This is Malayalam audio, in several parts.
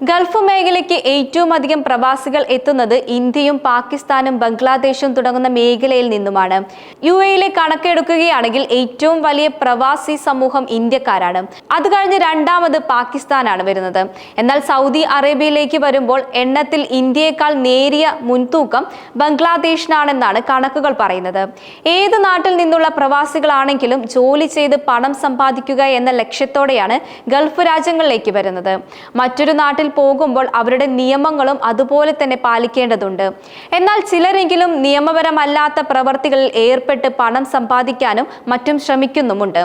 ഗൾഫ് മേഖലയ്ക്ക് ഏറ്റവും അധികം പ്രവാസികൾ എത്തുന്നത് ഇന്ത്യയും പാകിസ്ഥാനും ബംഗ്ലാദേശും തുടങ്ങുന്ന മേഖലയിൽ നിന്നുമാണ്. UAE കണക്കെടുക്കുകയാണെങ്കിൽ ഏറ്റവും വലിയ പ്രവാസി സമൂഹം ഇന്ത്യക്കാരാണ്. അത് കഴിഞ്ഞ് രണ്ടാമത് പാകിസ്ഥാനാണ് വരുന്നത്. എന്നാൽ സൗദി അറേബ്യയിലേക്ക് വരുമ്പോൾ എണ്ണത്തിൽ ഇന്ത്യയേക്കാൾ നേരിയ മുൻതൂക്കം ബംഗ്ലാദേശിനാണെന്നാണ് കണക്കുകൾ പറയുന്നത്. ഏത് നാട്ടിൽ നിന്നുള്ള പ്രവാസികളാണെങ്കിലും ജോലി ചെയ്ത് പണം സമ്പാദിക്കുക എന്ന ലക്ഷ്യത്തോടെയാണ് ഗൾഫ് രാജ്യങ്ങളിലേക്ക് വരുന്നത്. മറ്റൊരു നാട്ടിൽ പോകുമ്പോൾ അവരുടെ നിയമങ്ങളും അതുപോലെ തന്നെ പാലിക്കേണ്ടതുണ്ട്. എന്നാൽ ചിലരെങ്കിലും നിയമപരമല്ലാത്ത പ്രവർത്തികളിൽ ഏർപ്പെട്ട് പണം സമ്പാദിക്കാനും മറ്റും ശ്രമിക്കുന്നുമുണ്ട്.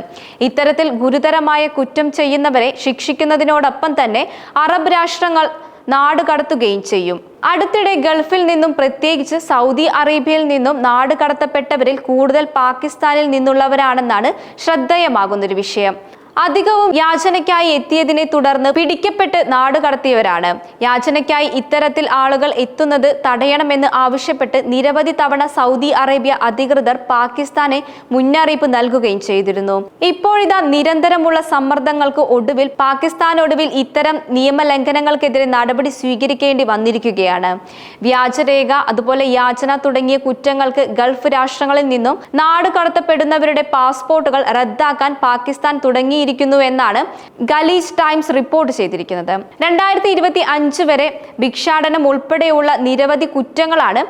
ഇത്തരത്തിൽ ഗുരുതരമായ കുറ്റം ചെയ്യുന്നവരെ ശിക്ഷിക്കുന്നതിനോടൊപ്പം തന്നെ അറബ് രാഷ്ട്രങ്ങൾ നാടുകടത്തുകയും ചെയ്യും. അടുത്തിടെ ഗൾഫിൽ നിന്നും, പ്രത്യേകിച്ച് സൗദി അറേബ്യയിൽ നിന്നും നാടുകടത്തപ്പെട്ടവരിൽ കൂടുതൽ പാകിസ്ഥാനിൽ നിന്നുള്ളവരാണെന്നാണ് ശ്രദ്ധേയമാകുന്നൊരു വിഷയം. അധികവും യാചനയ്ക്കായി എത്തിയതിനെ തുടർന്ന് പിടിക്കപ്പെട്ട് നാടുകടത്തിയവരാണ്. യാചനയ്ക്കായി ഇത്തരത്തിൽ ആളുകൾ എത്തുന്നത് തടയണമെന്ന് ആവശ്യപ്പെട്ട് നിരവധി തവണ സൗദി അറേബ്യ അധികൃതർ പാകിസ്ഥാനെ മുന്നറിയിപ്പ് നൽകുകയും ചെയ്തിരുന്നു. ഇപ്പോഴിതാ നിരന്തരമുള്ള സമ്മർദ്ദങ്ങൾക്ക് ഒടുവിൽ പാകിസ്ഥാനൊടുവിൽ ഇത്തരം നിയമലംഘനങ്ങൾക്കെതിരെ നടപടി സ്വീകരിക്കേണ്ടി വന്നിരിക്കുകയാണ്. വ്യാജരേഖ, അതുപോലെ യാചന തുടങ്ങിയ കുറ്റങ്ങൾക്ക് ഗൾഫ് രാഷ്ട്രങ്ങളിൽ നിന്നും നാടുകടത്തപ്പെടുന്നവരുടെ പാസ്പോർട്ടുകൾ റദ്ദാക്കാൻ പാകിസ്ഥാൻ തുടങ്ങി എന്നാണ് ഗലീജ് ടൈംസ് റിപ്പോർട്ട് ചെയ്തിരിക്കുന്നത്. 2025 വരെ ഭിക്ഷാടനം ഉൾപ്പെടെയുള്ള നിരവധി കുറ്റങ്ങളാണ്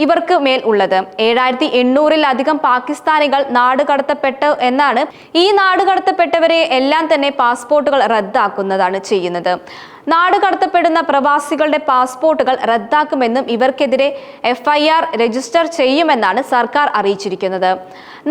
ഇവർക്ക് മേൽ ഉള്ളത്. 7800-ലധികം പാകിസ്ഥാനികൾ നാടുകടത്തപ്പെട്ടു എന്നാണ്. ഈ നാടുകടത്തപ്പെട്ടവരെ എല്ലാം തന്നെ പാസ്പോർട്ടുകൾ റദ്ദാക്കുന്നതാണ് ചെയ്യുന്നത്. നാടുകടത്തപ്പെടുന്ന പ്രവാസികളുടെ പാസ്പോർട്ടുകൾ റദ്ദാക്കുമെന്നും ഇവർക്കെതിരെ FIR രജിസ്റ്റർ ചെയ്യുമെന്നാണ് സർക്കാർ അറിയിച്ചിരിക്കുന്നത്.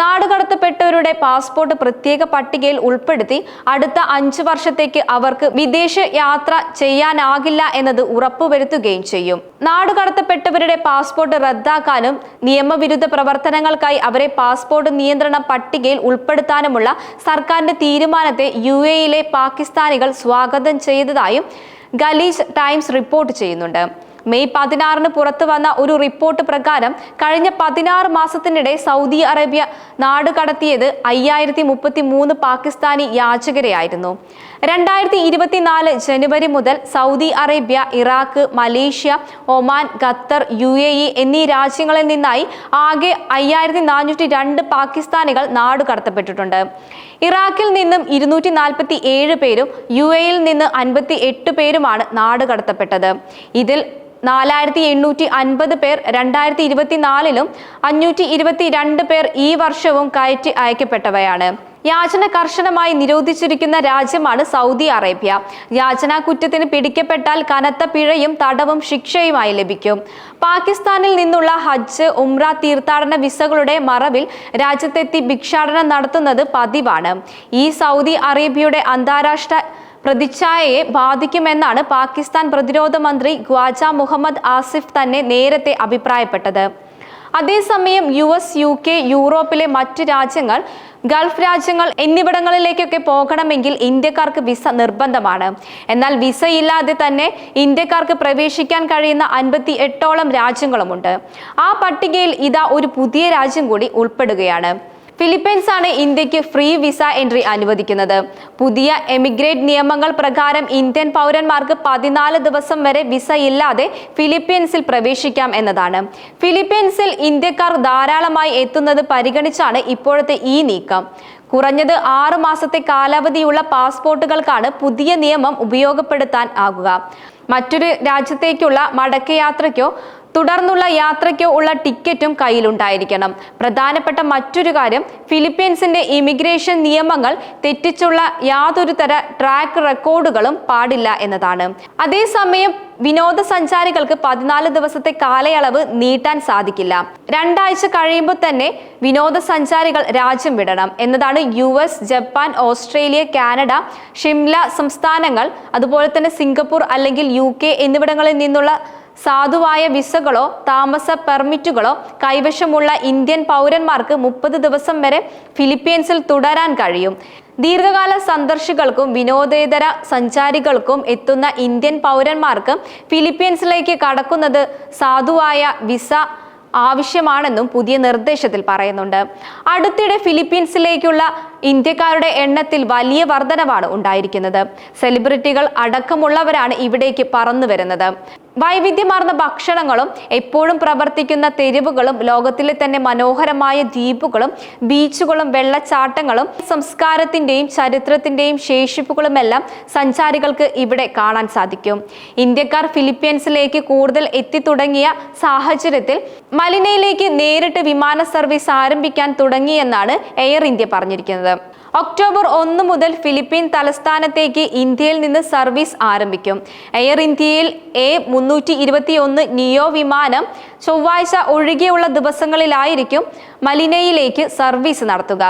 നാടുകടത്തപ്പെട്ടവരുടെ പാസ്പോർട്ട് പ്രത്യേക പട്ടികയിൽ ഉൾപ്പെടുത്തി അടുത്ത 5 വർഷത്തേക്ക് അവർക്ക് വിദേശ യാത്ര ചെയ്യാനാകില്ല എന്നത് ഉറപ്പുവരുത്തുകയും ചെയ്യും. നാടുകടത്തപ്പെട്ടവരുടെ പാസ്പോർട്ട് റദ്ദാക്കാനും നിയമവിരുദ്ധ പ്രവർത്തനങ്ങൾക്കായി അവരെ പാസ്പോർട്ട് നിയന്ത്രണ പട്ടികയിൽ ഉൾപ്പെടുത്താനുമുള്ള സർക്കാരിന്റെ തീരുമാനത്തെ UAE-യിലെ പാകിസ്ഥാനികൾ സ്വാഗതം ചെയ്തതായും ഗലീജ് ടൈംസ് റിപ്പോർട്ട് ചെയ്യുന്നുണ്ട്. മെയ് 16-ന് പുറത്തു വന്ന ഒരു റിപ്പോർട്ട് പ്രകാരം കഴിഞ്ഞ 16 മാസത്തിനിടെ സൗദി അറേബ്യ നാടുകടത്തിയത് 5033 പാകിസ്ഥാനി യാചകരെയായിരുന്നു. 2024 ജനുവരി മുതൽ Saudi Arabia, Iraq, Malaysia, Oman, Qatar, UAE എന്നീ രാജ്യങ്ങളിൽ നിന്നായി ആകെ 5402 പാകിസ്ഥാനികൾ നാടുകടത്തപ്പെട്ടിട്ടുണ്ട്. ഇറാഖിൽ നിന്നും 247 പേരും UAE-യിൽ നിന്ന് 58 പേരുമാണ് നാടുകടത്തപ്പെട്ടത്. ഇതിൽ 4850 പേർ 2024-ലും 522 പേർ ഈ വർഷവും കയറ്റി അയക്കപ്പെട്ടവയാണ്. യാചന കർശനമായി നിരോധിച്ചിരിക്കുന്ന രാജ്യമാണ് സൗദി അറേബ്യ. യാചനാ കുറ്റത്തിന് പിടിക്കപ്പെട്ടാൽ കനത്ത പിഴയും തടവും ശിക്ഷയുമായി ലഭിക്കും. പാകിസ്ഥാനിൽ നിന്നുള്ള ഹജ്ജ്, ഉംറ തീർത്ഥാടന വിസകളുടെ മറവിൽ രാജ്യത്തെത്തി ഭിക്ഷാടനം നടത്തുന്നത് പതിവാണ്. ഈ സൗദി അറേബ്യയുടെ അന്താരാഷ്ട്ര പ്രതിച്ഛായയെ ബാധിക്കുമെന്നാണ് പാകിസ്ഥാൻ പ്രതിരോധ മന്ത്രി ഖ്വാജ മുഹമ്മദ് ആസിഫ് തന്നെ നേരത്തെ അഭിപ്രായപ്പെട്ടത്. അതേസമയം US, UK, യൂറോപ്പിലെ മറ്റു രാജ്യങ്ങൾ, ഗൾഫ് രാജ്യങ്ങൾ എന്നിവിടങ്ങളിലേക്കൊക്കെ പോകണമെങ്കിൽ ഇന്ത്യക്കാർക്ക് വിസ നിർബന്ധമാണ്. എന്നാൽ വിസയില്ലാതെ തന്നെ ഇന്ത്യക്കാർക്ക് പ്രവേശിക്കാൻ കഴിയുന്ന 58ഓളം രാജ്യങ്ങളുമുണ്ട്. ആ പട്ടികയിൽ ഇതാ ഒരു പുതിയ രാജ്യം കൂടി ഉൾപ്പെടുകയാണ്. ഫിലിപ്പീൻസ് ആണ് ഇന്ത്യക്ക് ഫ്രീ വിസ എൻട്രി അനുവദിക്കുന്നത്. പുതിയ എമിഗ്രേറ്റ് നിയമങ്ങൾ പ്രകാരം ഇന്ത്യൻ പൗരന്മാർക്ക് 14 ദിവസം വരെ വിസ ഇല്ലാതെ ഫിലിപ്പീൻസിൽ പ്രവേശിക്കാം എന്നതാണ്. ഫിലിപ്പീൻസിൽ ഇന്ത്യക്കാർ ധാരാളമായി എത്തുന്നത് പരിഗണിച്ചാണ് ഇപ്പോഴത്തെ ഈ നീക്കം. കുറഞ്ഞത് 6 മാസത്തെ കാലാവധിയുള്ള പാസ്പോർട്ടുകൾക്കാണ് പുതിയ നിയമം ഉപയോഗപ്പെടുത്താൻ ആകുക. മറ്റൊരു രാജ്യത്തേക്കുള്ള മടക്കയാത്രയ്ക്കോ തുടർന്നുള്ള യാത്രയ്ക്കോ ഉള്ള ടിക്കറ്റും കയ്യിലുണ്ടായിരിക്കണം. പ്രധാനപ്പെട്ട മറ്റൊരു കാര്യം, ഫിലിപ്പീൻസിന്റെ ഇമിഗ്രേഷൻ നിയമങ്ങൾ തെറ്റിച്ചുള്ള യാതൊരു തര ട്രാക്ക് റെക്കോർഡുകളും പാടില്ല എന്നതാണ്. അതേസമയം വിനോദസഞ്ചാരികൾക്ക് 14 ദിവസത്തെ കാലയളവ് നീട്ടാൻ സാധിക്കില്ല. 2 ആഴ്ച കഴിയുമ്പോൾ തന്നെ വിനോദസഞ്ചാരികൾ രാജ്യം വിടണം എന്നതാണ് US, Japan, Australia, Canada, Shimla സംസ്ഥാനങ്ങൾ, അതുപോലെ തന്നെ സിംഗപ്പൂർ അല്ലെങ്കിൽ UK എന്നിവിടങ്ങളിൽ നിന്നുള്ള സാധുവായ വിസകളോ താമസ പെർമിറ്റുകളോ കൈവശമുള്ള ഇന്ത്യൻ പൗരന്മാർക്ക് 30 ദിവസം വരെ ഫിലിപ്പീൻസിൽ തുടരാൻ കഴിയും. ദീർഘകാല സന്ദർശികൾക്കും വിനോദേതര സഞ്ചാരികൾക്കും എത്തുന്ന ഇന്ത്യൻ പൗരന്മാർക്ക് ഫിലിപ്പീൻസിലേക്ക് കടക്കുന്നത് സാധുവായ വിസ ആവശ്യമാണെന്നും പുതിയ നിർദ്ദേശത്തിൽ പറയുന്നുണ്ട്. അടുത്തിടെ ഫിലിപ്പീൻസിലേക്കുള്ള ഇന്ത്യക്കാരുടെ എണ്ണത്തിൽ വലിയ വർധനവാണ് ഉണ്ടായിരിക്കുന്നത്. സെലിബ്രിറ്റികൾ അടക്കമുള്ളവരാണ് ഇവിടേക്ക് പറന്നു വരുന്നത്. വൈവിധ്യമാർന്ന ഭക്ഷണങ്ങളും എപ്പോഴും പ്രവർത്തിക്കുന്ന തെരുവുകളും ലോകത്തിലെ തന്നെ മനോഹരമായ ദ്വീപുകളും ബീച്ചുകളും വെള്ളച്ചാട്ടങ്ങളും സംസ്കാരത്തിന്റെയും ചരിത്രത്തിന്റെയും ശേഷിപ്പുകളുമെല്ലാം സഞ്ചാരികൾക്ക് ഇവിടെ കാണാൻ സാധിക്കും. ഇന്ത്യക്കാർ ഫിലിപ്പീൻസിലേക്ക് കൂടുതൽ എത്തിത്തുടങ്ങിയ സാഹചര്യത്തിൽ മലിനയിലേക്ക് നേരിട്ട് വിമാന സർവീസ് ആരംഭിക്കാൻ തുടങ്ങിയെന്നാണ് എയർ ഇന്ത്യ പറഞ്ഞിരിക്കുന്നത്. ഒക്ടോബർ 1 മുതൽ ഫിലിപ്പീൻ തലസ്ഥാനത്തേക്ക് ഇന്ത്യയിൽ നിന്ന് സർവീസ് ആരംഭിക്കും. എയർ ഇന്ത്യയിൽ A321 നിയോ വിമാനം ചൊവ്വാഴ്ച ഒഴികെയുള്ള ദിവസങ്ങളിലായിരിക്കും മലിനയിലേക്ക് സർവീസ് നടത്തുക.